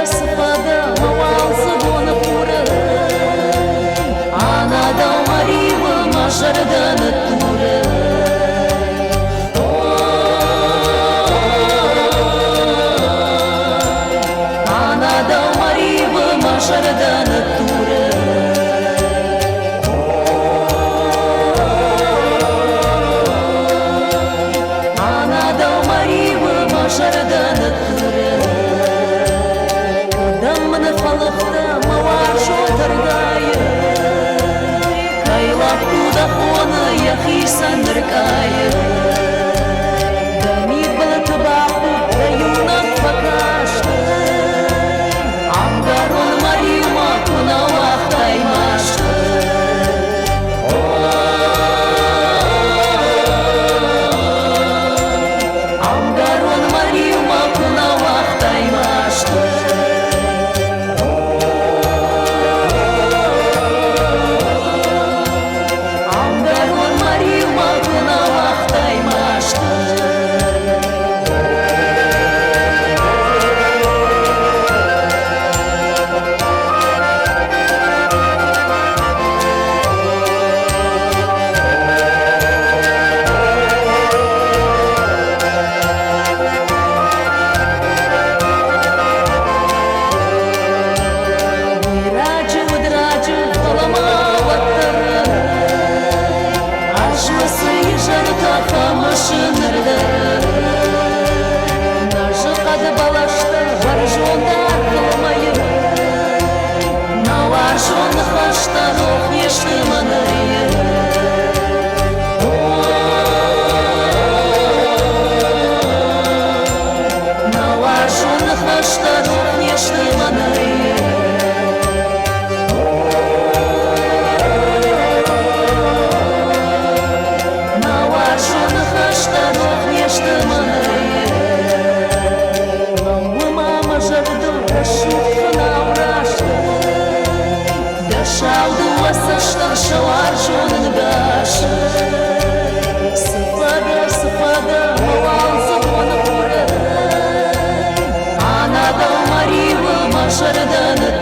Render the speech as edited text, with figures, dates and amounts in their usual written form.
Sıpada mawalzı bunu purın Anada mariva maşardanı turın Anada mariva maşardanı turın Anada mariva maşardanı turın Фалахта маваршо таргайы Кайлап туда хоны яхисан ныркайы Дамит балыты баху даюнат факашты Амгарон мариума кунавах таймашты Амгарон мариума кунавах таймашты Sıpada mawalzı bunu purın Anada mariva maşardanı